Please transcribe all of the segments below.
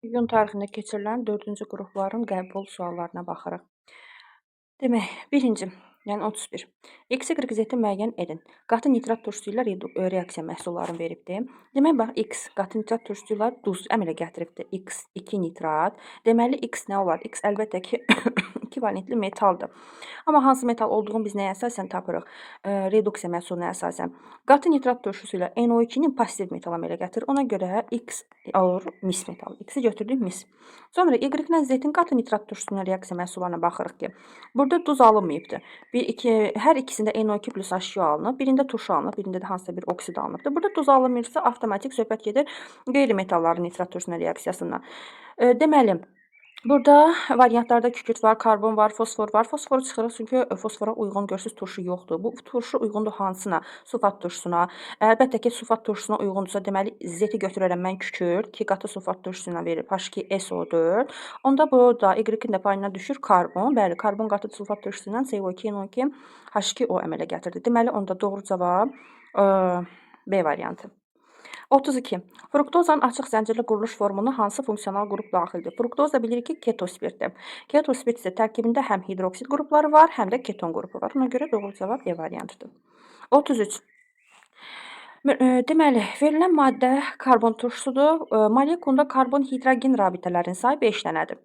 İyun tarixində keçirilən 4-cü qrupların qəbul suallarına baxırıq. Demək, birinci, yəni 31. X, Y, Z-i müəyyən edin. Qatı nitrat turşusu ilə reaksiya məhsullarını veribdir. Demək, bax, X qatı nitrat turşusu ilə duz əmələ gətiribdir. X 2 nitrat. Deməli, X nə olar? X əlbəttə ki, 2 valentli metaldır. Amma hansı metal olduğunu biz nəyə əsasən tapırıq? Reduksiya məhsuluna əsasən. Qatı nitrat turşusu ilə NO2-nin pozitiv metal əmələ gətirir. Ona görə X olur mis metal. X-i götürdük mis. Sonra Y-lə Z-in qatı nitrat turşusunun reaksiya məhsullarına baxırıq ki, burada duz alınmayıbdır. Hər ikisində NO2 plus H2O alınıb, birində turşu alınıb, birində də hansısa bir oksid alınıbdır. Burada duz alınmırsa, avtomatik söhbət gedir qeyri-metalların nitrat turşusuna reaksiyasından. Deməli, burada variantlarda kükürt var, karbon var, fosfor var. Fosforu çıxırıq çünki fosfora uyğun görürsüz turşu yoxdur. Bu turşu uyğundur hansına? Sulfat turşusuna. Əlbəttə ki, sulfat turşusuna uyğundursa, deməli Z-i götürərəm mən kükürt, 2 qatı sulfat turşusuna verir H2SO4. Onda bu da Y-in də payına düşür karbon. Bəli, karbon qatı sulfat turşusu ilə CO2, NO2, H2O əmələ gətirdi. Deməli, onda doğru cavab B variantı. 32. Fruktozanın açıq zəncirli quruluş formuna hansı funksional qrup daxildir? Fruktoza bilirik ki, ketospirtdir. Ketospirt isə tərkibində həm hidroksid qrupları var, həm də keton qrupu var. Ona görə doğru cavab E variantıdır. 33. Deməli, verilən maddə karbon turşusudur. Molekulunda karbon-hidrogen rabitələrinin sayı 5 dənədir.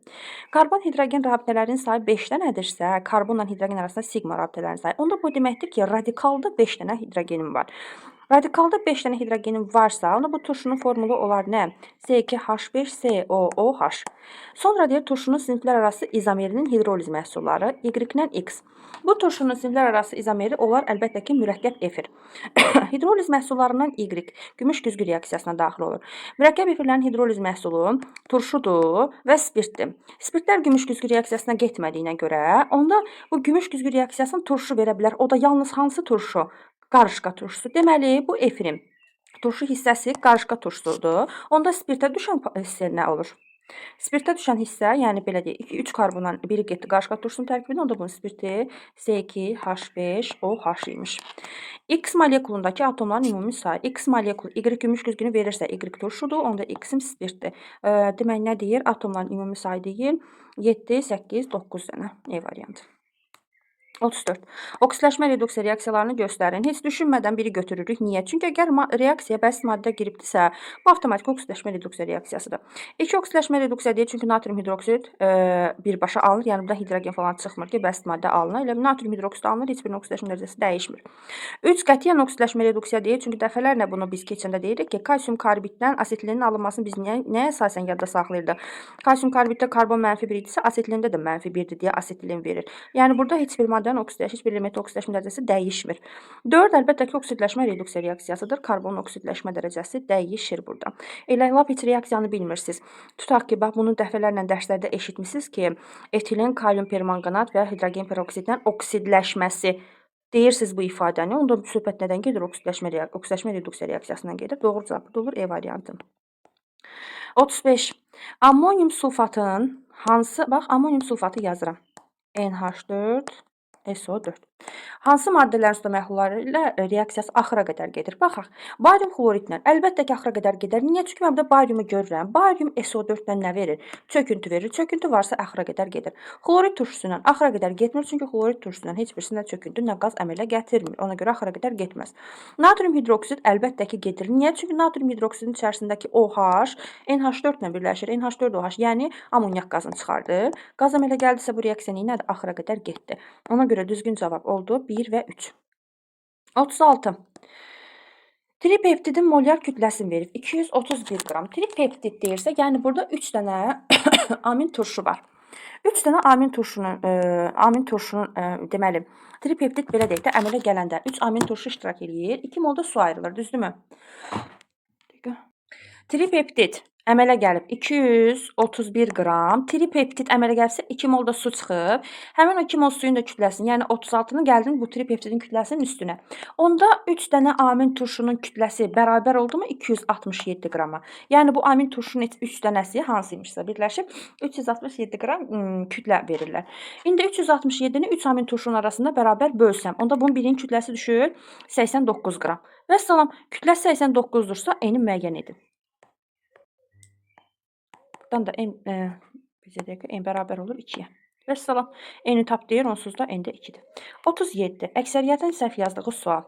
Karbon-hidrogen rabitələrinin sayı 5 dənədirsə, karbonla hidrogen arasında sigma rabitələrinin sayı. Onda bu deməkdir ki, radikalda 5 dənə hidrogenim var. Radikalda 5 dənə hidrogenin varsa, onda bu turşunun formulu olar nə? C2H5COOH. Sonra deyir, turşunun siniflər arası izomerinin hidroliz məhsulları Y-lə X. Bu turşunun siniflər arası izomeri olar əlbəttə ki, mürəkkəb efir. Hidroliz məhsullarından Y gümüş güzgü reaksiyasına daxil olur. Mürəkkəb efirlərin hidroliz məhsulu turşudur və spirtdir. Spirtlər gümüş güzgü reaksiyasına getmədiyinə görə, onda bu gümüş güzgü reaksiyasına turşu verə bilər. O da yalnız hansı turşu? Qarışqa turşusu. Deməli, bu efirin turşu hissəsi qarışqa turşusudur. Onda spirtə düşən hissə nə olur? Spirtə düşən hissə, yəni belə deyək, 3 karbondan biri getdi qarışqa turşusunun tərkibində, onda bunun spirti C2H5OH imiş. X molekulundakı atomların ümumi sayı. X molekulu Y gümüş güzgünü verirsə, Y turşudur, onda X-im spirtdir. Demək, nə deyir? Atomların ümumi sayı deyir 7, 8, 9 dənə. E variantı. 34. Oksidləşmə reduksiya reaksiyalarını göstərin. Heç düşünmədən biri götürürük. Niyə? Çünki əgər reaksiyaya bəzi maddə giribdirsə, bu avtomatik oksidləşmə reduksiya reaksiyasıdır. İki oksidləşmə reduksiya deyil, çünki natrium hidroksid birbaşa alınır. Yəni burada hidrogen falan çıxmır ki, bəzi maddə alınır. Elə natrium hidroksid alınır, heç birinin oksidləşmə dərəcəsi dəyişmir. 3. Qətiyyən oksidləşmə reduksiya deyil, çünki dəfələrlə bunu biz keçəndə deyirik ki, kalsium karbiddən asetilinin alınmasını biz nəyə əsasən yadda saxlayırdıq? Kalsium karbiddə karbon -1 idisə, asetilində də -1-dir deyə asetilin verir. Yəni burada heç bir maddə heç bir elementin oksidləşmə dərəcəsi dəyişmir. 4. Əlbəttə ki, oksidləşmə reduksiya reaksiyasıdır. Karbonun oksidləşmə dərəcəsi dəyişir burada. Elə lap heç reaksiyanı bilmirsiniz. Tutaq ki, bax bunu dəfələrlə dərslərdə eşitmisiniz ki, etilin kalium permanganat və hidrogen peroksiddən oksidləşməsi. Deyirsiniz bu ifadəni, onda söhbət nədən gedir? Oksidləşmə reduksiya reaksiyasından gedir. Doğru cavab olur E variantı. 35. Ammonium sulfatın hansı, bax ammonium sulfatı yazıram. NH4 SO4. Hansı maddələrin su məhlulları ilə reaksiyası axıra qədər gedir? Baxaq. Barium xloridlə əlbəttə ki, axıra qədər gedər. Niyə? Çünki mən burada bariumu görürəm. Barium SO4-dən nə verir? Çöküntü verir. Çöküntü varsa axıra qədər gedir. Xlorid turşusu ilə axıra qədər getmir, çünki xlorid turşusundan heç birisində çöküntü, nə qaz əmələ gətirmir. Ona görə axıra qədər getməz. Natrium hidroksid əlbəttə ki, gedir. Niyə? Çünki natrium hidroksidin içərisindəki OH NH4 ilə birləşir. NH4OH, yəni amonyak qazını çıxardır. Qaz əmələ gəldisə bu reaksiya nədir? Axıra qədər getdi. Ona görə düzgün cavab oldu 1 və 3. 36. Tripeptidin molyar kütləsini verib 231 qram. Tripeptid deyirsə, yəni burada 3 dənə amin turşu var. 3 dənə amin turşunun deməli, tripeptid belə deyək də, əmələ gələndə 3 amin turşu iştirak eləyir. 2 molda su ayrılır, düzdürmü? Tripeptid əmələ gəlib 231 qram. Tripeptid əmələ gəlibsə 2 molda su çıxıb. Həmin o 2 mol suyun da kütləsini, yəni 36-nı gəldin bu tripeptidin kütləsinin üstünə. Onda 3 dənə amin turşunun kütləsi bərabər oldu mu 267 qrama. Yəni bu amin turşunun 3 dənəsi hansıymışsa birləşib 367 qram kütlə verirlər. İndi 367-ni 3 amin turşunun arasında bərabər bölsəm, onda bunun birinin kütləsi düşür 89 qram. Və salam, kütləsi 89-dursa, eni müəyyən edin. 4'dan da bizə deyək ki, n bərabər olur 2-yə. Vəssalam. N-i tap deyir, onsuz da n də 2-dir. 37. Əksəriyyətin səhv yazdığı sual.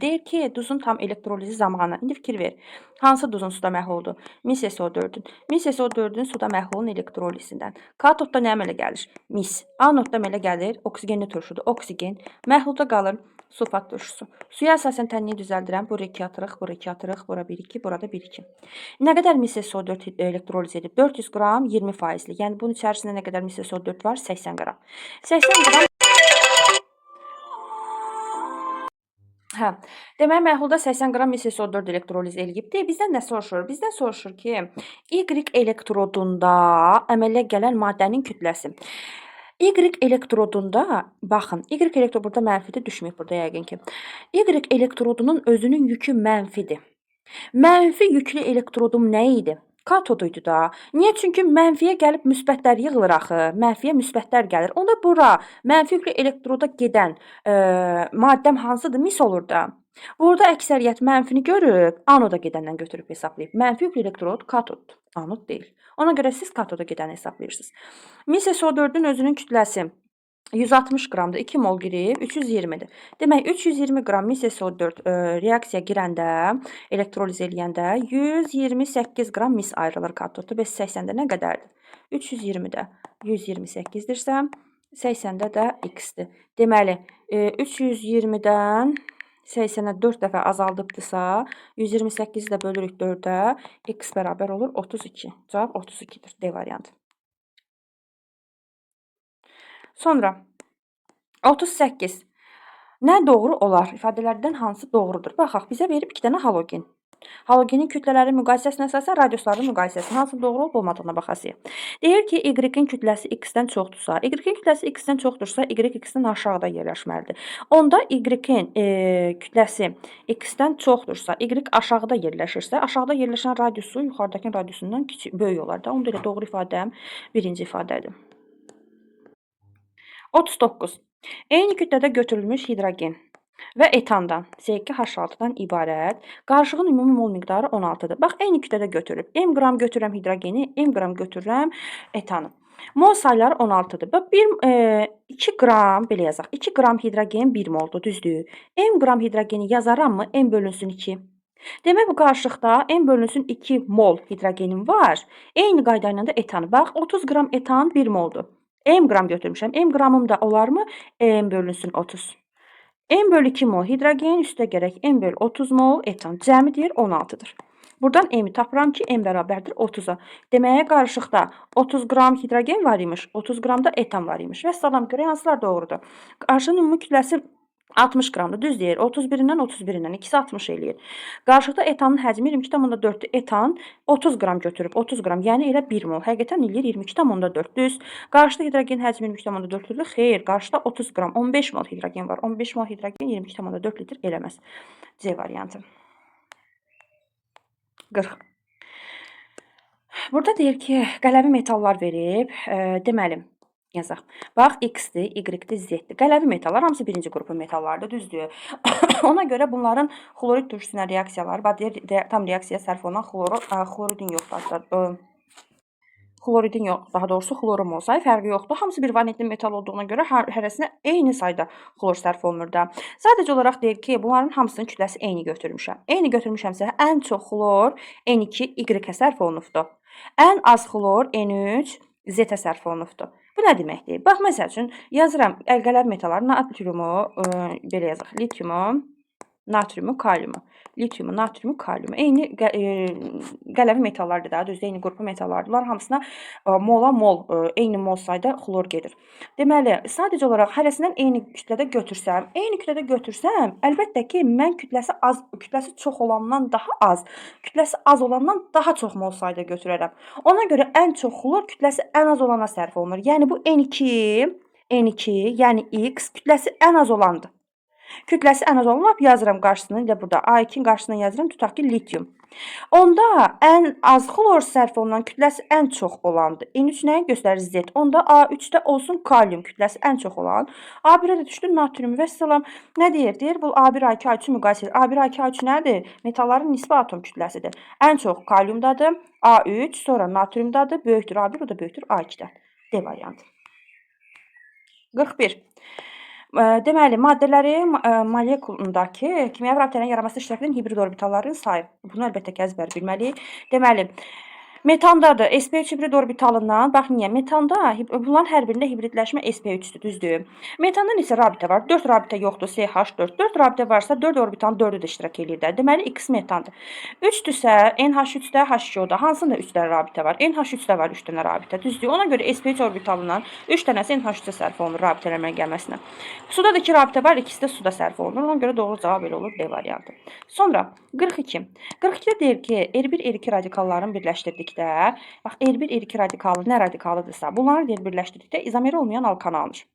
Deyir ki, duzun tam elektrolizi zamanı. İndi fikir ver. Hansı duzun suda məhv oldu? Mis SO4-ün. Mis SO4-ün suda məhv olan elektrolizindən. Katodda nə əmələ gəlir? Mis. Anodda əmələ gəlir? Oksigenli turşudur. Oksigen. Məhlulda qalır sulfat turşusu. Suya əsasən tənliyi düzəldirəm. Bura 2 atırıq, bura 2 atırıq, bura 1-2, burada 1-2. Nə qədər mis SO4 elektroliz edib? 400 qram 20%. Yəni bunun içərisində nə qədər mis SO4 var? 80 qram. 80 qram. Hə, demək məhlulda 80 qram mis SO4 elektroliz eləyibdir. Bizdən nə soruşur? Bizdən soruşur ki, Y elektrodunda əmələ gələn maddənin kütləsi. Y elektrodunda, baxın, Y elektrodu burada mənfidir, düşməyib burada yəqin ki. Y elektrodunun özünün yükü mənfidir. Mənfi yüklü elektrodum nə idi? Katoduydu da. Niyə? Çünki mənfiyə gəlib müsbətlər yığılır axı. Mənfiyə müsbətlər gəlir. Onda bura mənfi yüklü elektroda gedən maddəm hansıdır? Mis olur da. Burada əksəriyyət mənfini görüb, anoda gedəndən götürüb hesablayıb. Mənfi yüklü elektrod katoddur, anod deyil. Ona görə siz katoda gedəni hesablayırsınız. Mis SO4-ün özünün kütləsi 160 qramdır. 2 mol girib 320-dir. Demək 320 qram mis SO4 reaksiyaya girəndə, elektroliz eləyəndə 128 qram mis ayrılır katodda. Bəs 80-də nə qədərdir? 320-də 128-dirsə, 80-də də x-dir. Deməli 320-dən 80-ə 4 dəfə azaldıbdırsa, 128-i də bölürük 4-ə, x bərabər olur 32. Cavab 32-dir. D variantı. Sonra 38. Nə doğru olar? İfadələrdən hansı doğrudur? Baxaq, bizə verib 2 dənə halogen. Halogenin kütlələrin müqayisəsinə əsasən radiusların müqayisəsi hansı doğru olub olmadığına baxasıyıq. Deyir ki, Y-in kütləsi X-dən çoxdursa, Y-in kütləsi X-dən çoxdursa, Y X-dən aşağıda yerləşməlidir. Onda Y-in kütləsi X-dən çoxdursa, Y aşağıda yerləşirsə, aşağıda yerləşən radiusu yuxarıdakı radiusundan böyük olar da. Onda elə doğru ifadəm birinci ifadədir. 39. Eyni kütlədə götürülmüş hidrogen və etandan C2H6-dan ibarət qarışığın ümumi mol miqdarı 16-dır. Bax, eyni kütlədə götürülüb. M qram götürürəm hidrogeni, M qram götürürəm etanı. Mol sayları 16-dır. Bax, 2 qram, belə yazaq, 2 qram hidrogen 1 moldur, düzdür. M qram hidrogeni yazaram mı? M bölünsün 2. Demək, bu qarışıqda M bölünsün 2 mol hidrogenim var. Eyni qayda ilə də etanı. Bax, 30 qram etan 1 moldur. M qram götürmüşəm. M qramım da olarmı? M bölünsün 30. M bölü 2 mol hidrogen üstə gərək M bölü 30 mol etan. Cəmi deyir 16-dır. Buradan M-i tapıram ki, M bərabərdir 30-a. Deməyə qarışıqda 30 qram hidrogen var imiş, 30 qram da etan var imiş. Vəssalam, görə hansılar doğrudur? Qarışığın ümumi kütləsi 60 qramdır, düz deyir. 31-dən 31-dən, ikisi 60 eləyir. Qarışıqda etanın həcmi 22,4-dür. Etan 30 qram götürüb, 30 qram, yəni elə 1 mol. Həqiqətən eləyir 22,4, düz. Qarışıqda hidrogen həcmi 22,4-dür. Xeyr, qarışıqda 30 qram, 15 mol hidrogen var. 15 mol hidrogen 22,4 litr eləməz. C variantı. 40. Burada deyir ki, qələvi metallar verib, deməli, yazaq. Bax, X-dir, Y-dir, Z-dir. Qələvi metallar hamısı birinci qrupu metallardır, düzdür. Ona görə bunların xlorid turşusuna reaksiyaları, deyir, tam reaksiyaya sərf olunan xloridin yoxdur. Xloridin yox, daha doğrusu xlorum olsaydı fərqi yoxdur. Hamısı bir valentli metal olduğuna görə hərəsinə eyni sayda xlor sərf olunur da. Sadəcə olaraq deyir ki, bunların hamısının kütləsi eyni götürmüşəm. Eyni götürmüşəmsə ən çox xlor N2 Y-ə sərf olunubdur. Ən az xlor N3 Z-ə sərf olunubdur. Bu nə deməkdir? Bax, məsəl üçün yazıram qələvi metalları, natriumu, belə yazaq, litiumu, natriumu, kaliumu. Litiumu, natriumu, kaliumu. Eyni qələvi metallardır da, düzdür, eyni qrupu metallardır. Bunların hamısına mola mol, eyni mol sayda xlor gedir. Deməli, sadəcə olaraq hərəsindən eyni kütlədə götürsəm, əlbəttə ki, mən kütləsi çox olandan daha az, kütləsi az olandan daha çox mol sayda götürərəm. Ona görə ən çox xlor kütləsi ən az olana sərf olunur. Yəni bu N2, yəni X kütləsi ən az olandır. Kütləsi ən az olan yazıram qarşısına, ilə burada A2-nin qarşısına yazıram, tutaq ki, litium. Onda ən az xlor sərf olunan kütləsi ən çox olandır. N3 nəyi göstərir? Z. Onda A3-də olsun kalium kütləsi ən çox olan. A1-ə də düşdü natrium və salam. Nə deyir? Deyir bu A1 A2 A3 müqayisə edir. A1 A2 A3 nədir? Metalların nisbi atom kütləsidir. Ən çox kaliumdadır. A3, sonra natriumdadır. Böyükdür A1, o da böyükdür A2-dən. D variantı. 41. Deməli, maddələri molekulundakı kimyəvi rabitələrin yaranması iştirak edən hibrid orbitalların sayı. Bunu əlbəttə ki, əzbər bilməliyik. Deməli, metandadır. sp3 hibrid orbitalından, bax niyə? Metanda bunların hər birində hibridləşmə sp3-dür, düzdür? Metanda neçə rabitə var? 4 rabitə yoxdur, CH4. 4 rabitə varsa 4 orbitalın 4-ü də iştirak edir də. Deməli, X metandır. 3-dürsə, NH3-də, H2O-da hansında 3 dənə rabitə var? NH3-də var 3 dənə rabitə, düzdür? Ona görə sp3 orbitalından 3 dənəsi NH3-də sərf olunur rabitələrin gəlməsinə. Suda da 2 rabitə var, ikisi də suda sərf olunur. Ona görə doğru cavab elə olur B variantı. Sonra 42. 42-də deyir ki, R1, R2 radikalların birləşdirdikdə, bax R1, R2 radikalı nə radikalıdırsa, bunları deyir birləşdirdikdə izomeri olmayan alkan alınır.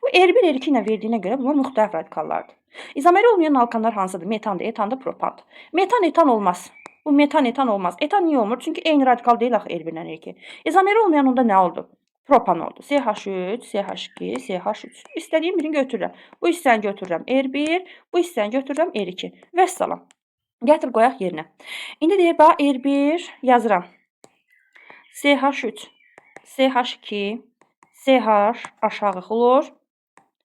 Bu R1, R2 ilə verdiyinə görə bunlar müxtəlif radikallardır. İzomeri olmayan alkanlar hansıdır? Metandır, etandır, propandır. Metan, etan olmaz. Bu metan, etan olmaz. Etan niyə olmur? Çünki eyni radikal deyil axı R1 ilə R2. İzomeri olmayan onda nə oldu? Propan oldu. CH3, CH2, CH3. İstədiyim birini götürürəm. Bu hissəni götürürəm R1, bu hissəni götürürəm R2. Vəssalam. Gətir qoyaq yerinə. İndi deyir, bax, R1 yazıram. CH3, CH2, CH aşağı xlor.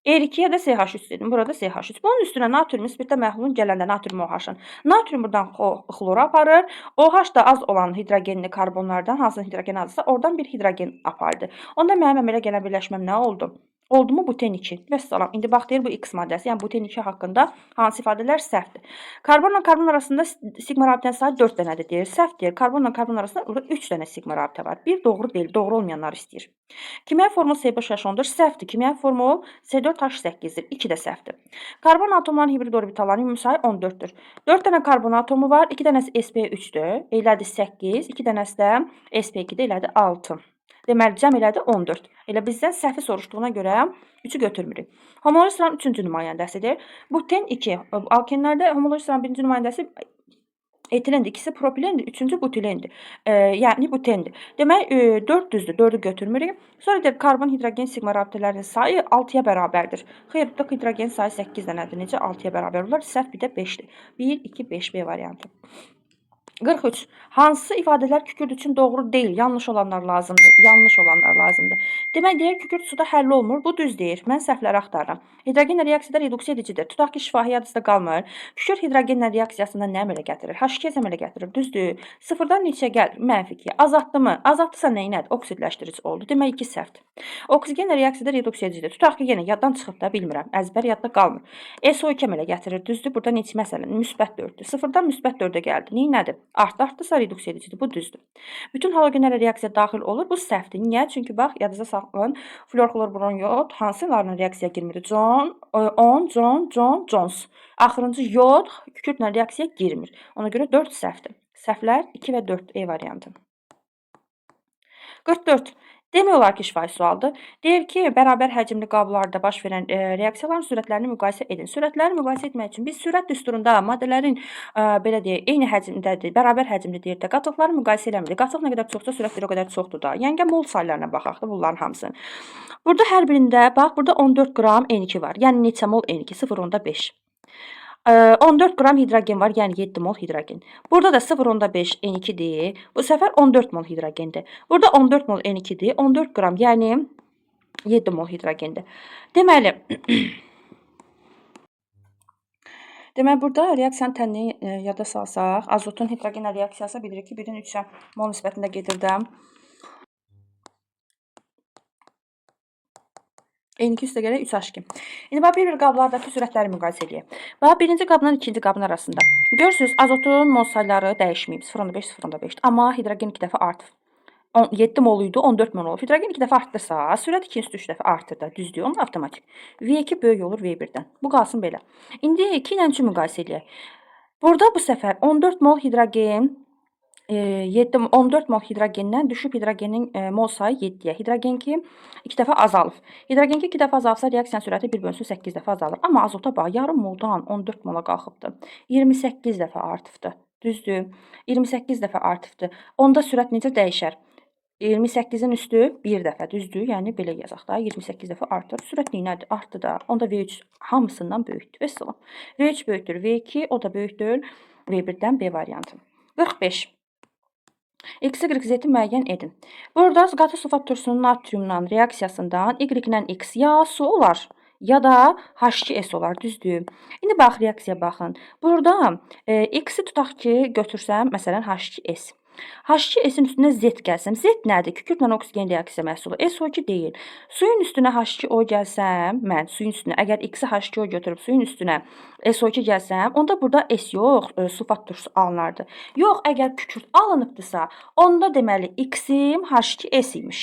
R2-yə də CH3 dedim. Burada CH3. Bunun üstünə natrium spirtdə məhlulun gələndə natrium OH-ın. Natrium buradan xlora aparır. OH da az olan hidrogenli karbonlardan, hansının hidrogen azsa, oradan bir hidrogen apardı. Onda mənim əmələ gələn birləşməm nə oldu? Oldu mu buten 2? Vəssalam. İndi bax deyir bu X maddəsi, yəni buten 2 haqqında hansı ifadələr səhvdir? Karbonla karbon arasında sigma rabitənin sayı 4 dənədir deyir. Səhv deyir. Karbonla karbon arasında burada 3 dənə sigma rabitə var. Bir doğru deyil, doğru olmayanları istəyir. Kimyəvi formul C5H10-dur. Səhvdir. Kimyəvi formul C4H8-dir. 2 də səhvdir. Karbon atomlarının hibrid orbitallarının ümumi sayı 14-dür. 4 dənə karbon atomu var. 2 dənəsi sp3-dür. Elədi 8. 2 dənəsi də sp2-dir. Elədi 6. Deməli, cəm elədi 14. Elə bizdən səhvi soruşduğuna görə 3-ü götürmürük. Homoloji sıranın 3-cü nümayəndəsidir. Buten 2. Alkenlərdə homoloji sıranın 1-ci nümayəndəsi etilendir, ikisi propilendir, 3-cü butilendir. Yəni butendir. Demək, 4 düzdür, 4-ü götürmürük. Sonra deyir, karbon, hidrogen, sigma rabitələrinin sayı 6-ya bərabərdir. Xeyr, burada hidrogen sayı 8 dənədir. Necə 6-ya bərabər olar? Səhv bir də 5-dir. 1, 2, 5, B variantı. 43. Hansı ifadələr kükürt üçün doğru deyil? Yanlış olanlar lazımdır. Yanlış olanlar lazımdır. Demək, deyir, kükürt suda həll olmur. Bu düz deyir. Mən səhvləri axtarıram. Hidrogenlə reaksiyada reduksiya edicidir. Tutaq ki, şifahi yadınızda qalmır. Kükürt hidrogenlə reaksiyasında nə əmələ gətirir? H2 əmələ gətirir. Düzdür. Sıfırdan neçəyə gəlir? -2. Azaltdı mı? Azaltdısa nə nədir? Oksidləşdirici oldu. Demək, 2 səhvdir. Oksigenlə reaksiyada reduksiya edicidir. Tutaq ki, yenə yaddan çıxıb da bilmirəm. Əzbər yadda qalmır. SO2 əmələ gətirir. Düzdür. Burada neçə məsələn? Müsbət 4-dür. Sıfırdan müsbət 4-ə gəldi. Nədir? Artdısa reduksiya edicidir. Bu düzdür. Bütün halogenlərə reaksiya daxil olur. Bu səhvdir. Niyə? Çünki bax, yadınızda saxlayın. Flor, xlor, bron, yod hansılarla reaksiya girmir? Jones. Axırıncı yod kükürtlə reaksiya girmir. Ona görə 4 səhvdir. Səhvlər 2 və 4 E variantı. 44. Demək olar ki, şifahi sualdır. Deyir ki, bərabər həcmli qablarda baş verən reaksiyaların sürətlərini müqayisə edin. Sürətləri müqayisə etmək üçün biz sürət düsturunda maddələrin belə deyək, eyni həcmdədir, bərabər həcmlidir də qatıqları müqayisə eləmirik. Qatıq nə qədər çoxsa sürət o qədər çoxdur da. Yəni mol saylarına baxaq da bunların hamısını. Burada hər birində bax, burada 14 qram N2 var. Yəni neçə mol N2? 0,5. 14 qram hidrogen var, yəni 7 mol hidrogen. Burada da 0,5 N2-dir. Bu səfər 14 mol hidrogendir. Burada 14 mol N2-dir. 14 qram, yəni 7 mol hidrogendir. Deməli, burada reaksiyanın tənini yada salsaq, azotun hidrogenlə reaksiyası bilirik ki, 1-in 3-ə mol nisbətində gedirdim. N2 üstə gələ 3H2. İndi bax, bir qablardakı sürətləri müqayisə edək. Bax, birinci qabla ikinci qabın arasında. Görürsünüz, azotun mol sayları dəyişməyib. 0,5, 0,5. Amma hidrogen 2 dəfə artıb. 7 mol idi, 14 mol olub. Hidrogen 2 dəfə artdırsa, sürət 2 üstə 3 dəfə artır da, düzdür, onun avtomatik. V2 böyük olur V1-dən. Bu qalsın belə. İndi 2 ilə 3-ü müqayisə edək. Burada bu səfər 14 mol hidrogen 14 mol hidrogendən düşüb hidrogenin mol sayı 7-yə. Hidrogen ki 2 dəfə azalıb. Hidrogen ki 2 dəfə azalsa reaksiyanın sürəti 1/8 dəfə azalır. Amma azota bax, yarım moldan 14 mola qalxıbdır. 28 dəfə artıbdır. Düzdür? 28 dəfə artıbdır. Onda sürət necə dəyişər? 28-in üstü 1 dəfə, düzdür? Yəni belə yazaq da, 28 dəfə artır. Sürət neynədir? Artdı da. Onda V3 hamısından böyükdür. Vəssalam. V3 böyükdür V2, o da böyükdür V1-dən B variantı. 45. X, Y, Z-i müəyyən edin. Burada qatı sulfat turşusunun natriumla reaksiyasından Y-lə X ya su olar, ya da H2S olar, düzdür? İndi bax, reaksiyaya baxın. Burada X-i tutaq ki, götürsəm, məsələn, H2S. H2S-in üstünə Z gəlsəm, Z nədir? Kükürdlə oksigen reaksiya məhsulu. SO2 deyil. Suyun üstünə H2O gəlsəm, mən suyun üstünə, əgər X-i H2O götürüb suyun üstünə SO2 gəlsəm, onda burada S yox, sulfat turşusu alınardı. Yox, əgər kükürt alınıbdırsa, onda deməli X-im H2S imiş.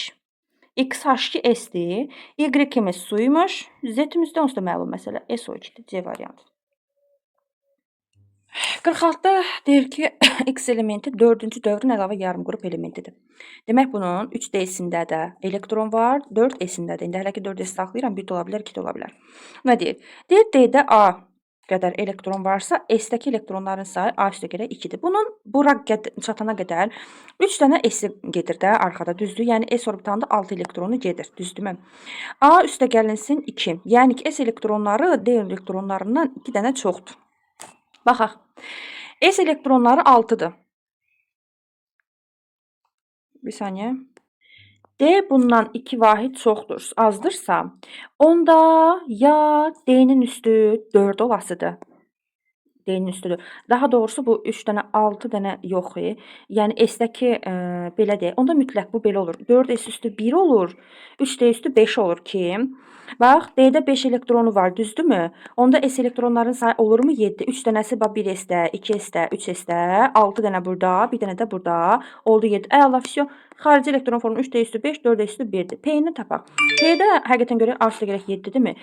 X H2S-dir, Y-imiz suymuş, Z-imiz də onsuz da məlum məsələ SO2-dir, C variantı. 46 deyir ki, X elementi 4-cü dövrün əlavə yarımqrup elementidir. Demək, bunun 3D-sində də elektron var, 4S-də də. İndi hələ ki 4S saxlayıram, 1 də ola bilər, 2 də ola bilər. Nə deyir? Deyir, D-də A qədər elektron varsa, S-dəki elektronların sayı A üstə görə 2-dir. Bunun bura çatana qədər 3 dənə S gedir də arxada, düzdür? Yəni S orbitalında 6 elektronu gedir, düzdürmü? A üstə gəlinsin 2. Yəni ki, S elektronları D elektronlarından 2 dənə çoxdur. Baxaq. S elektronları 6-dır. Bir saniyə. D bundan 2 vahid çoxdur, azdırsa, onda ya D-nin üstü 4 olasıdır. D-nin üstüdür. Daha doğrusu bu 3 dənə 6 dənə yox. Yəni S-dəki belə deyək. Onda mütləq bu belə olur. 4S üstü 1 olur. 3D üstü 5 olur ki, bax D-də 5 elektronu var, düzdürmü? Onda S elektronların sayı olurmu 7? 3 dənəsi 1S-də, 2S-də, 3S-də, 6 dənə burada, bir dənə də burada. Oldu 7. Əla, vəsiyo. Xarici elektron formu 3D üstü 5, 4D üstü 1-dir. P-ni tapaq. P-də həqiqətən görə A üstə gərək 7-dirmi?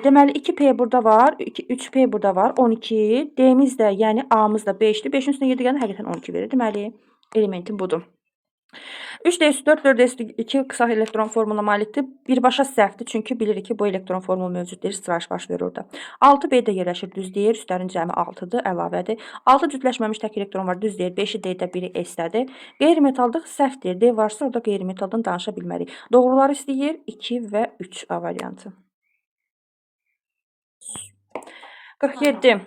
Deməli 2P burada var, 3P burada var, 12. D-miz də, yəni A-mız da 5-dir. 5-in üstünə 7 gəlir, həqiqətən 12 verir. Deməli, elementin budur. 3D üstü 4, 4D üstü 2 qısa elektron formuluna malikdir. Birbaşa səhvdir, çünki bilirik ki, bu elektron formulu mövcud deyil, sırayış baş verir orada. 6B-də yerləşir, düz deyir. Üstlərin cəmi 6-dır, əlavədir. 6 cütləşməmiş tək elektron var, düz deyir. 5-i D-də, biri S-dədir. Qeyri-metaldıq səhvdir. D varsa, orada qeyri-metaldan danışa bilmərik. Doğruları istəyir 2 və 3 A variantı. 47.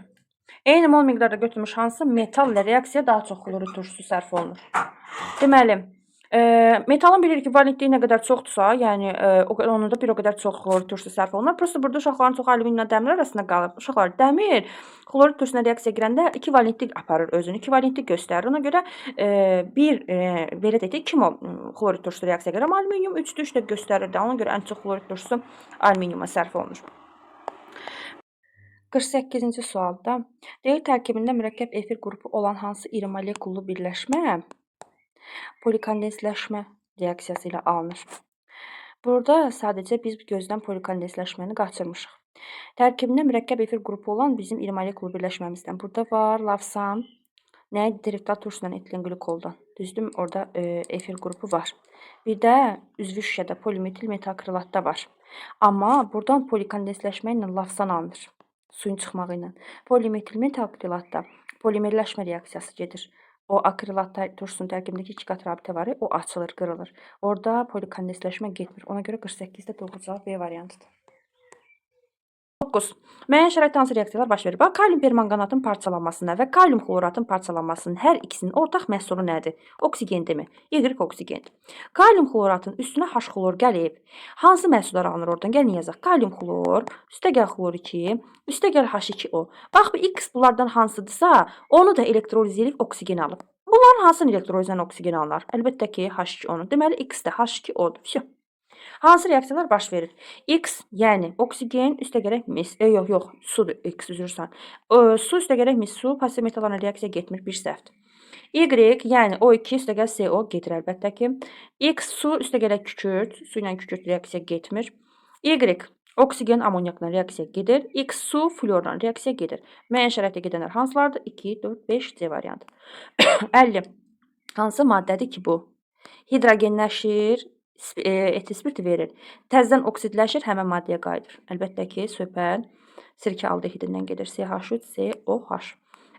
Eyni mol miqdarda götürülmüş hansı metal ilə reaksiyaya daha çox xlorid turşusu sərf olunur? Deməli, metalın bilirik ki, valentliyi nə qədər çoxdursa, yəni onun da bir o qədər çox xlorid turşusu sərf olunur. Prosta burada uşaqların çox alüminiumla dəmir arasında qalıb. Uşaqlar, dəmir xlorid turşusuna reaksiya girəndə 2 valentlik aparır özünü, 2 valentlik göstərir. Ona görə belə deyək, 2 mol xlorid turşusu reaksiya girər. Alüminium 3-dür, 3 də göstərir də. Ona görə ən çox xlorid turşusu alüminiuma sərf olunur. 48-ci sualda deyir, tərkibində mürəkkəb efir qrupu olan hansı iri molekullu birləşmə polikondensləşmə reaksiyası ilə alınır. Burada sadəcə biz gözdən polikondensləşməni qaçırmışıq. Tərkibində mürəkkəb efir qrupu olan bizim iri molekullu birləşməmizdən burada var, lavsan, nə? Derivat turşusundan etilen qlikoldan. Düzdür, orada efir qrupu var. Bir də üzvü şüşədə polimetil metakrilatda var. Amma buradan polikondensləşmə ilə lavsan alınır. Suyun çıxmağı ilə. Polimetil metakrilatda polimerləşmə reaksiyası gedir. O akrilat turşusunun tərkibindəki 2 qat rabitə var, o açılır, qırılır. Orada polikondensləşmə getmir. Ona görə 48-də doğru cavab B variantıdır. 9. Müəyyən şəraitdə hansı reaksiyalar baş verir? Bax, kalium permanganatın parçalanmasında və kalium xloratın parçalanmasının hər ikisinin ortaq məhsulu nədir? Oksigendirmi? Y oksigendir. Kalium xloratın üstünə H xlor gəlib. Hansı məhsullar alınır oradan? Gəlin yazaq. Kalium xlor, üstə gəl xlor 2, üstə gəl H2O. Bax, bu X bunlardan hansıdırsa, onu da elektroliz edib oksigen alıb. Bunların hansını elektrolizdən oksigen alınır? Əlbəttə ki, H2O-nun. Deməli, X də H2O-dur. Всё. Hansı reaksiyalar baş verir? X, yəni oksigen üstə gərək mis. Yox, sudur X, üzrsən. Su üstə gərək mis, su pasiv metallarla reaksiya getmir, bir səhvdir. Y, yəni O2 üstə gəl CO gedir əlbəttə ki. X, su üstə gərək kükürt, su ilə kükürt reaksiya getmir. Y, oksigen amonyakla reaksiya gedir. X, su florla reaksiya gedir. Müəyyən şəraitdə gedənlər hansılardır? 2, 4, 5, C variantı. 50. Hansı maddədir ki bu? Hidrogenləşir, etil spirti verir. Təzədən oksidləşir, həmən maddəyə qayıdır. Əlbəttə ki, söhbət sirkə aldehidindən gedir. CH3, COH.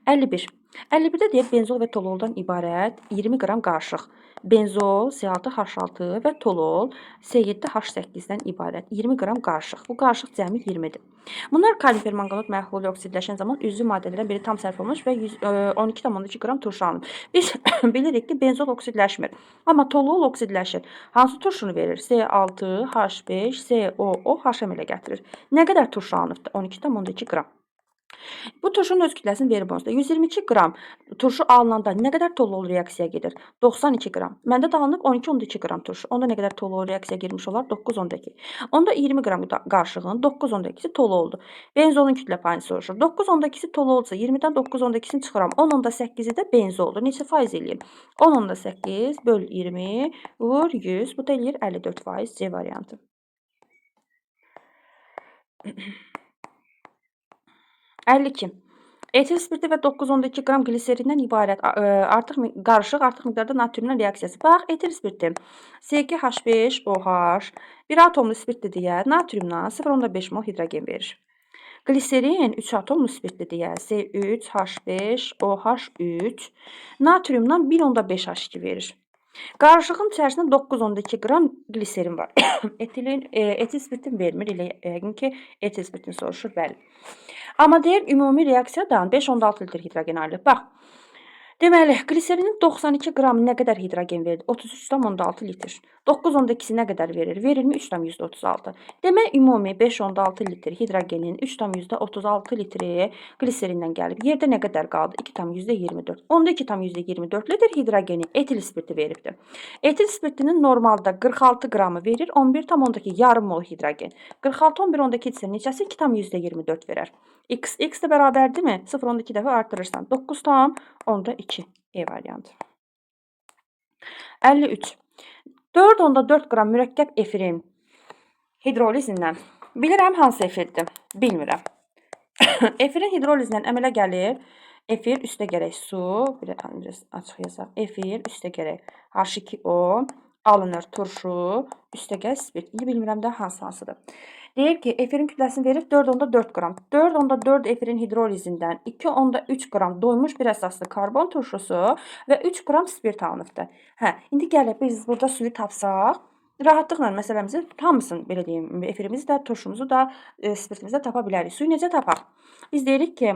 51. 51-də deyək benzol və tololdan ibarət 20 qram qarışıq. Benzol C6H6 və tolol C7H8-dən ibarət 20 qram qarışıq. Bu qarışıq cəmi 20-dir. Bunlar kaliy permanganat məhlulu oksidləşən zaman üzvü maddələrdən biri tam sərf olmuş və 12,2 qram turşu alınır. Biz bilirik ki, benzol oksidləşmir. Amma tolol oksidləşir. Hansı turşunu verir? C6H5 COOH əmələ gətirir. Nə qədər turşu alınıbdır? 12,2 qram. Bu turşunun öz kütləsini verir bonusda. 122 qram turşu alınanda nə qədər tolol reaksiyaya gedir? 92 qram. Məndə də alınıb 12,2 qram turşu. Onda nə qədər tolol reaksiyaya girmiş olar? 9,2. Onda 20 qram qarışığın 9,2-si tololdur. Benzolun kütlə payını soruşur. 9,2-si tololsa 20-dən 9,2-sini çıxıram. 10,8-i də benzoldur. Neçə faiz eləyir? 10,8 böl 20 vur 100. Bu da eləyir 54%. C variantı. Etil spirti və 9,2 qram gliserindən ibarət qarışıq artıq miqdarda natriumla reaksiyası. Bax, etil spirti C2H5OH bir atomlu spirtdir deyə natriumdan 0,5 mol hidrogen verir. Gliserin 3 atomlu spirtdir deyə C3H5OH3 natriumdan 1,5H2 verir. Qarışığın içərisində 9,2 qram gliserin var. Etil spirtin vermir. Elə yəqin ki, etil spirtini soruşur, bəli. Amma deyir, ümumi reaksiyadan 5,6 litr hidrogen ayrılır. Bax, deməli, gliserinin 92 qramı nə qədər hidrogen verir? 33,6 litr. 9,2-si nə qədər verir? Verir mi? 3,36. Demək, ümumi 5,6 litr hidrogenin 3,36 litri gliserindən gəlib. Yerdə nə qədər qaldı? 2,24. Onda 2,24 litr hidrogeni etil spirti veribdir. Etil spirtinin normalda 46 qramı verir, 11,2 yarım mol hidrogen. 46, 11,2 isə neçəsi? 2,24 verər. X də bərabərdirmi? 0,12 dəfə artırırsan. 9,2 E variantı. 53. 4,4 qram mürəkkəb efirin hidrolizindən. Bilirəm hansı efirdir? Bilmirəm. Efirin hidrolizindən əmələ gəlir. Efir üstə gərək su. Bir açıq yazaq. Efir üstə gərək H2O alınır turşu. Üstə gərək spirt. Bilmirəm də hansıdır. Deyir ki, efirin kütləsini verir 4,4 qram. 4,4 efirin hidrolizindən 2,3 qram doymuş bir əsaslı karbon turşusu və 3 qram spirt alınıbdır. İndi gələk biz burada suyu tapsaq, rahatlıqla məsələmizi hamısını, belə deyim, efirimizi də, turşumuzu da, spirtimizi də tapa bilərik. Suyu necə tapaq? Biz deyirik ki,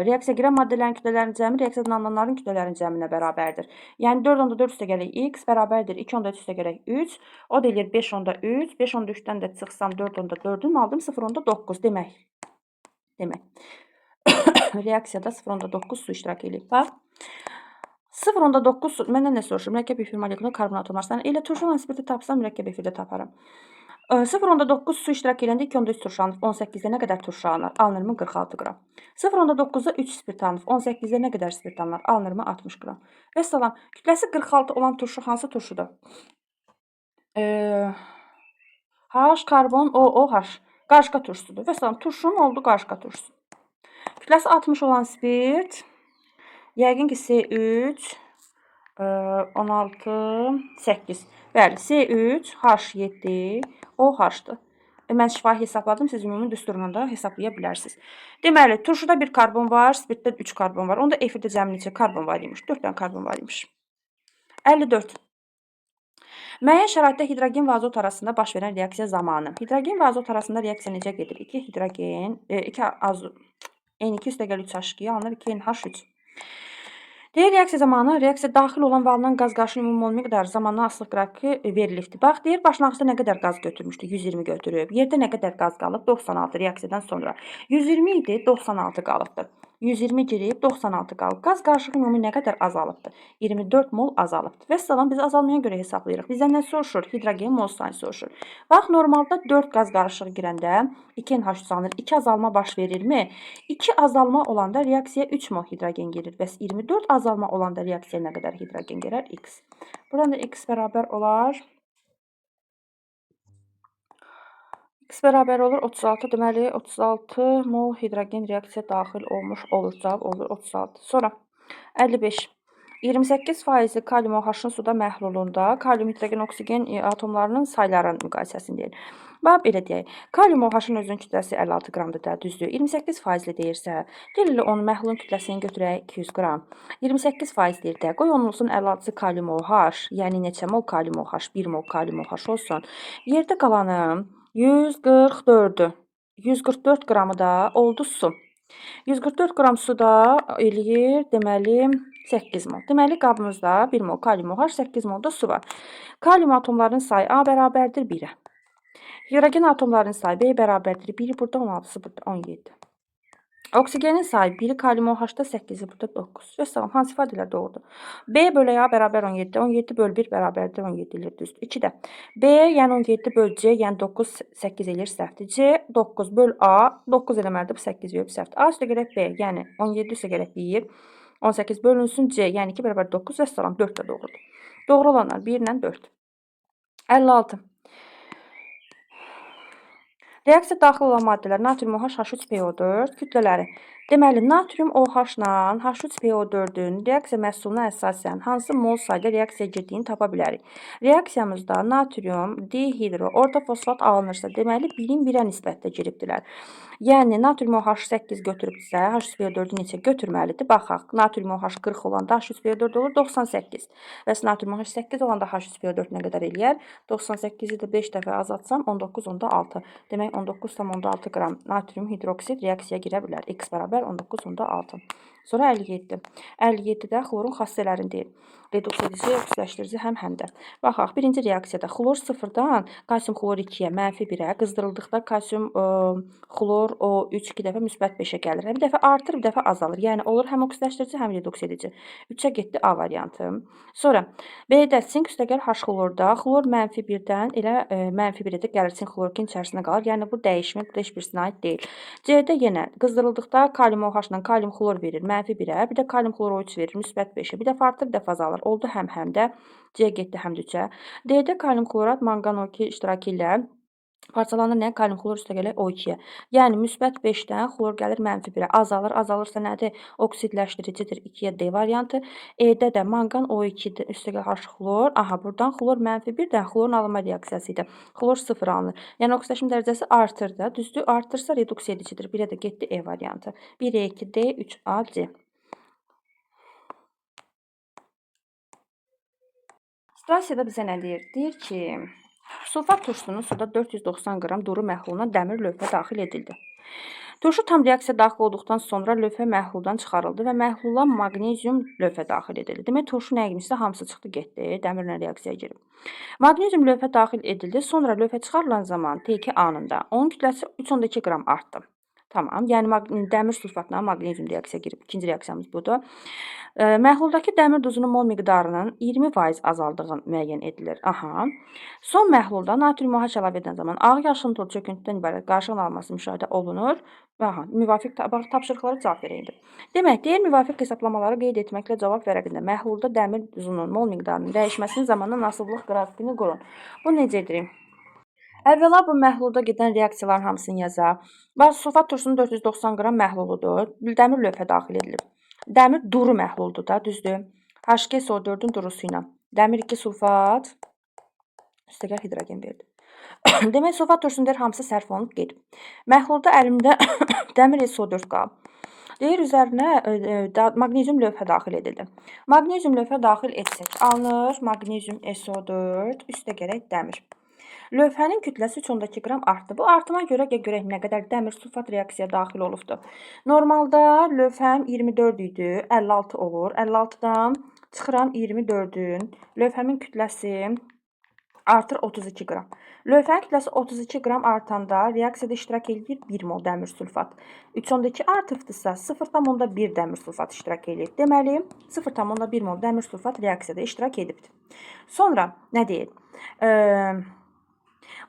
reaksiya girən maddələrin kütlələrinin cəmi reaksiyadan alınanların kütlələrinin cəminə bərabərdir. Yəni 4,4 üstə gərək x bərabərdir 2,4 üstə gərək 3. O da eləyir 5,3. 5,3-dən də çıxsam 4,4-ün aldım 0,9 demək. Reaksiyada 0,9 su iştirak eləyib. Bax. 0,9 məndən nə soruşur? Mürəkkəb efir molekulunda karbon atomları. Elə turşu ilə spirti tapsam mürəkkəb efirdə taparam. 0,9 su iştirak edəndə 2,4 turşu alınıb. 18-də nə qədər turşu alınır? Alınırmı? 46 qram. 0,9-da 3 spirt alınıb. 18-də nə qədər spirt alınır? Alınırmı? 60 qram. Və salam, kütləsi 46 olan turşu hansı turşudur? H, karbon, OH. Qarışqa turşusudur. Və salam, turşunun oldu qarışqa turşusu. Kütləsi 60 olan spirt, yəqin ki, C3, 16, 8. Bəli, C3, H7, OH-dır. Mən şifahi hesabladım, siz ümumi düsturundan da hesablaya bilərsiniz. Deməli, turşuda bir karbon var, spirtdə 3 karbon var. Onda efirdə cəmi neçə karbon var imiş? 4 dənə karbon var imiş. 54. Müəyyən şəraitdə hidrogen və azot arasında baş verən reaksiya zamanı. Hidrogen və azot arasında reaksiya necə gedir? 2 hidrogen, 2 azot, N2 üstəgəl 3H2 alınır, 2 NH3. Deyir, reaksiya zamanı reaksiya daxil olan və alınan qaz qarışının ümumi mol miqdarı zamanla asılıq qrafiki verilibdir. Bax, deyir, başlanğıcda nə qədər qaz götürmüşdü? 120 götürüb. Yerdə nə qədər qaz qalıb? 96 reaksiyadan sonra. 120 idi, 96 qalıbdır. 120 girib, 96 qalıb. Qaz qarışığı ümumi nə qədər azalıbdır? 24 mol azalıbdır. Və salam, biz azalmaya görə hesablayırıq. Bizdən nə soruşur? Hidrogen mol sayını soruşur. Bax, normalda 4 qaz qarışığı girəndə 2 NH3 alınır. 2 azalma baş verirmi? 2 azalma olanda reaksiyaya 3 mol hidrogen gelir. Bəs 24 azalma olanda reaksiyaya nə qədər hidrogen gələr? X. Buradan da X bərabər olar. X bərabər olur 36, deməli 36 mol hidrogen reaksiya daxil olmuş olur. Cavab olur 36. Sonra 55. 28% kalium OH-ın suda məhlulunda kalium, hidrogen, oksigen atomlarının saylarının müqayisəsini deyir. Bax, belə deyək. Kalium OH-ın özünün kütləsi 56 qramdır da, düzdür. 28% deyirsə, gəl onu məhlulun kütləsini götürək 200 qram. 28% deyir də, qoy onun olsun 56-sı kalium OH, yəni neçə mol kalium OH? 1 mol kalium OH olsun. Yerdə qalanı 144-dür. 144 qramı da oldu su. 144 qram suda eləyir, deməli, 8 mol. Deməli, qabımızda 1 mol kalium OH, 8 mol da su var. Kalium atomlarının sayı A bərabərdir 1-ə. Hidrogen atomlarının sayı B bərabərdir 1, burada 16-sı, burada 17. Oksigenin sayı 1-i kalium OH-da 8-i, burada 9. Vəssalam, hansı ifadələr doğrudur? B bölü A bərabər 17, 17 bölü 1 bərabərdir 17 eləyir, düzdür. 2-də B, yəni 17 bölü C, yəni 9, 8 eləyir, səhvdir. C, 9 bölü A, 9 eləməlidir, bu 8 verib, səhvdir. A üstə gərək B, yəni 17 üstə gərək 1, 18 bölünsün C, yəni 2 bərabər 9, vəssalam, 4 də doğrudur. Doğru olanlar 1 ilə 4. 56. Reaksiya daxil olan maddələr natrium OH, H3PO4 kütlələri. Deməli, natrium OH-la H3PO4-ün reaksiya məhsuluna əsasən hansı mol sayda reaksiyaya girdiyini tapa bilərik. Reaksiyamızda natrium dihidro ortofosfat alınırsa, deməli 1-in 1-ə nisbətdə giribdilər. Yəni, natrium OH 8 götürübsə, H3PO4-ü neçə götürməlidir? Baxaq, natrium OH 40 olanda H3PO4 olur 98. Bəs natrium OH 8 olanda H3PO4 nə qədər eləyər? 98-i də 5 dəfə azatsam, 19, onda 6. Demək, 19,6 qram natrium hidroksid reaksiyaya girə bilər. X bərabər 19,6. Sonra 57. 57-də xlorun xassələrini deyir. Reduks edici, oksidləşdirici həm-həmdə. Baxaq, birinci reaksiyada xlor 0-dan kalsium xlor 2-yə, mənfi 1-ə, qızdırıldıqda kalsium xlor o 3 2 dəfə müsbət 5-ə gəlir. Bir dəfə artır, bir dəfə azalır. Yəni olur həm oksidləşdirici, həm reduks edici. 3-ə getdi A variantı. Sonra B-də sink üstəgəl H xlorda, xlor mənfi 1-dən elə mənfi 1-ə də gəlir, sink xlorkin içərisinə qalır. Yəni bu dəyişmə burada heç birisinə aid deyil. C-də yenə qızdırıldıqda kalium OH-la kalium xlor verir, mənfi 1-ə, bir də kalium xlor 3 verir, müsbət 5-ə. Bir dəfə artır, bir dəfə azalır. Oldu həm-həmdə. C getdi həm 3-ə. D-də kalium klorat manqan O2 iştirakı ilə parçalanır nə? Kalium xlor üstə gəlir O2-yə. Yəni, müsbət 5-dən xlor gəlir mənfi 1-ə. Azalır. Azalırsa nədir? Oksidləşdiricidir 2-yə D variantı. E-də də manqan O2 üstə gəlir H xlor. Aha, buradan xlor mənfi 1-dən xlorun alınma reaksiyası idi. Xlor 0 alınır. Yəni, oksidləşmə dərəcəsi artır da. Düzdür? Artırsa reduks edicidir. 1-ə də getdi E variantı. 1E2D, 3AC. Situasiyada bizə nə deyir? Deyir ki, sulfat turşusunun suda 490 qram duru məhluluna dəmir lövhə daxil edildi. Turşu tam reaksiya daxil olduqdan sonra lövhə məhluldan çıxarıldı və məhlula maqnezium lövhə daxil edildi. Demək, turşu nə imişsə hamısı çıxdı getdi, dəmirlə reaksiyaya girib. Maqnezium lövhə daxil edildi, sonra lövhə çıxarılan zaman T2 anında onun kütləsi 3,2 qram artdı. Tamam, yəni dəmir sulfatla maqnezium reaksiyaya girib. İkinci reaksiyamız budur. Məhluldakı dəmir duzunun mol miqdarının 20% azaldığı müəyyən edilir. Aha. Son məhlulda natrium OH əlavə edən zaman ağ yaşıl toz çöküntüdən ibarət qarışığın alınması müşahidə olunur. Aha, müvafiq tapşırıqlara cavab verəydi. Demək, deyir, müvafiq hesablamaları qeyd etməklə cavab vərəqində məhlulda dəmir duzunun mol miqdarının dəyişməsinin zamanla asıblıq qrafikini qurun. Bu necə edirik? Əvvəla bu məhlulda gedən reaksiyaların hamısını yazaq. Bax, sulfat turşusunun 490 qram məhluludur. Dəmir lövhə daxil edilib. Dəmir duru məhluldur da, düzdür? H2SO4-ün durusu ilə. Dəmir 2 sulfat üstəgəl hidrogen verdi. Demək, sulfat turşusunun deyir, hamısı sərf olunub gedib. Məhlulda əlimdə dəmir SO4 qalıb. Deyir, üzərinə maqnezium lövhə daxil edildi. Maqnezium lövhə daxil etsək, alınır maqnezium SO4 üstəgərək dəmir. Lövhənin kütləsi 3,2 qram artdı. Bu artıma görə görək nə qədər dəmir sulfat reaksiyaya daxil olubdur. Normalda lövhəm 24 idi, 56 olur. 56-dan çıxıram 24-ün. Lövhəmin kütləsi artır 32 qram. Lövhənin kütləsi 32 qram artanda reaksiyada iştirak edir 1 mol dəmir sulfat. 3,2 artıbdırsa 0,1 dəmir sulfat iştirak edir. Deməli, 0,1 mol dəmir sulfat reaksiyada iştirak edibdir. Sonra nə deyir?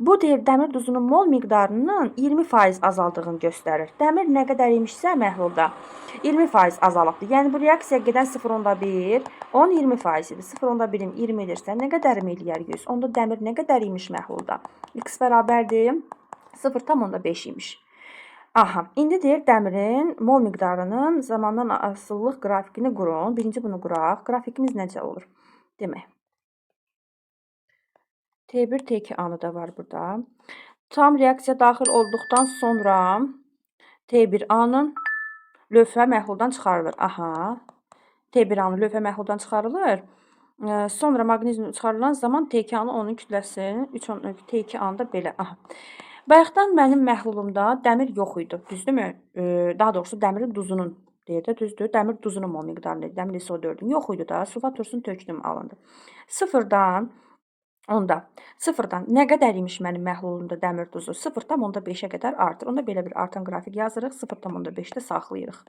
Bu deyir, dəmir duzunun mol miqdarının 20% azaldığını göstərir. Dəmir nə qədər imişsə məhlulda 20% azalıbdır. Yəni, bu reaksiya gedən 0,1, 10 20% idi. 0,1-im 20 edirsə, nə qədər eləyər 100? Onda dəmir nə qədər imiş məhlulda? X bərabərdir 0,5 imiş. Aha, indi deyir dəmirin mol miqdarının zamandan asılılıq qrafikini qurun. Birinci bunu quraq. Qrafikimiz necə olur? Demək, T1, T2 anı da var burada. Tam reaksiya daxil olduqdan sonra T1 anı lövhə məhluldan çıxarılır. Aha. T1 anı lövhə məhluldan çıxarılır. Sonra maqnezium çıxarılan zaman T2 anı onun kütləsi, T2 anı da belə. Aha. Bayaqdan mənim məhlulumda dəmir yox idi, düzdürmü? Daha doğrusu dəmirin duzunun deyir də, düzdür? Dəmir duzunun mol miqdarını, dəmir SO4-ün yox idi da, sulfat turşusunu tökdüm, alındı. Sıfırdan nə qədər imiş mənim məhlulumda dəmir duzu? 0,5-ə qədər artır. Onda belə bir artan qrafik yazırıq, 0,5-də saxlayırıq.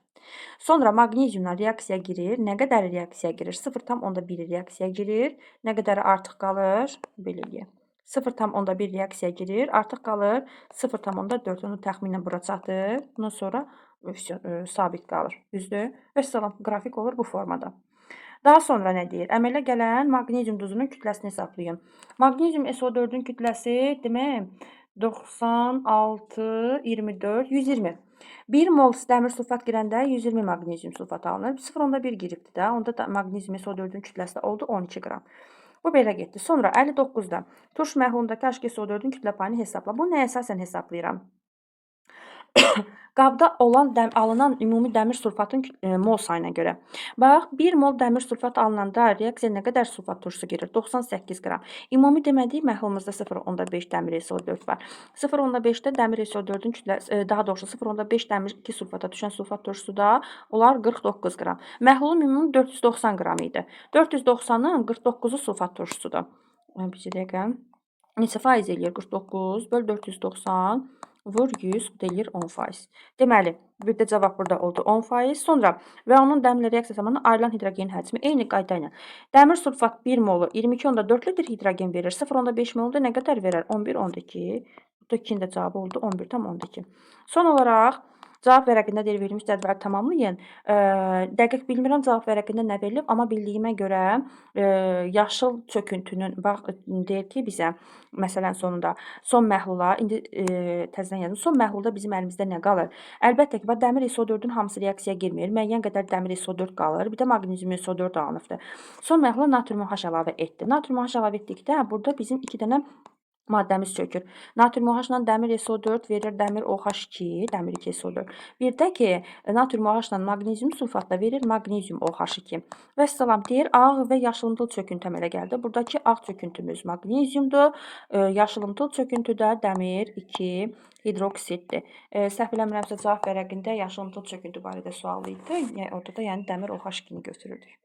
Sonra maqneziumla reaksiyaya girir. Nə qədər reaksiyaya girir? 0,1 reaksiyaya girir. Nə qədər artıq qalır? Belə eləyək. 0,1 reaksiyaya girir, artıq qalır 0,4. Onu təxminən bura çatır. Bundan sonra sabit qalır. Düzdür? Vəssalam, qrafik olur bu formada. Daha sonra nə deyir? Əmələ gələn maqnezium duzunun kütləsini hesablayın. Maqnezium SO4-ün kütləsi demək 96, 24, 120. 1 mol dəmir sulfat girəndə 120 maqnezium sulfat alınır. 0,1 giribdi də. Onda da maqnezium SO4-ün kütləsi oldu 12 qram. Bu belə getdi. Sonra 59-da turş məhlulundakı H2SO4-ün kütlə payını hesabla. Bu nəyə əsasən hesablayıram? Qabda olan alınan ümumi dəmir sulfatın mol sayına görə. Bax, 1 mol dəmir sulfat alınanda reaksiyaya nə qədər sulfat turşusu girir? 98 qram. Ümumi demədik, məhlulumuzda 0,5 dəmir SO4 var. 0,5-də dəmir SO4-ün kütləsi, daha doğrusu 0,5 dəmir 2 sulfata düşən sulfat turşusu da olar 49 qram. Məhlulun ümumi 490 qram idi. 490-ın 49-u sulfat turşusudur. Bir dəqiqə. Neçə faiz eləyir? 49 böl 490 vur 100 deyir 10%. Deməli, bir də cavab burada oldu 10%. Sonra və onun dəmirlə reaksiya zamanı ayrılan hidrogenin həcmi eyni qayda ilə. Dəmir sulfat 1 molu 22,4 litr hidrogen verir. 0,5 molu da nə qədər verər? 11,12. Burada 2-nin də cavabı oldu 11,2. Son olaraq cavab vərəqində deyir verilmiş cədvəli tamamlayın. Dəqiq bilmirəm cavab vərəqində nə verilib, amma bildiyimə görə yaşıl çöküntünün, bax deyir ki bizə məsələn sonunda son məhlula, indi təzədən yazdım. Son məhlulda bizim əlimizdə nə qalır? Əlbəttə ki, dəmir SO4-ün hamısı reaksiyaya girmir. Müəyyən qədər dəmir SO4 qalır. Bir də maqnezium SO4 alınıbdır. Son məhlula natrium H əlavə etdi. Natrium H əlavə etdikdə burada bizim 2 dənə maddəmiz çökür. Natrium OH-la dəmir SO4 verir dəmir OH2, dəmir 2 SO4. Bir də ki, natrium OH-la maqnezium sulfatla verir maqnezium OH2. Vəssalam deyir, ağ və yaşılımtıl çöküntü əmələ gəldi. Buradakı ağ çöküntümüz maqneziumdur, yaşılımtıl çöküntü də dəmir 2 hidroksiddir. Səhv eləmirəmsə cavab vərəqində yaşılımtıl çöküntü barədə sual idi. Orada da yəni dəmir OH2-ni götürürdük.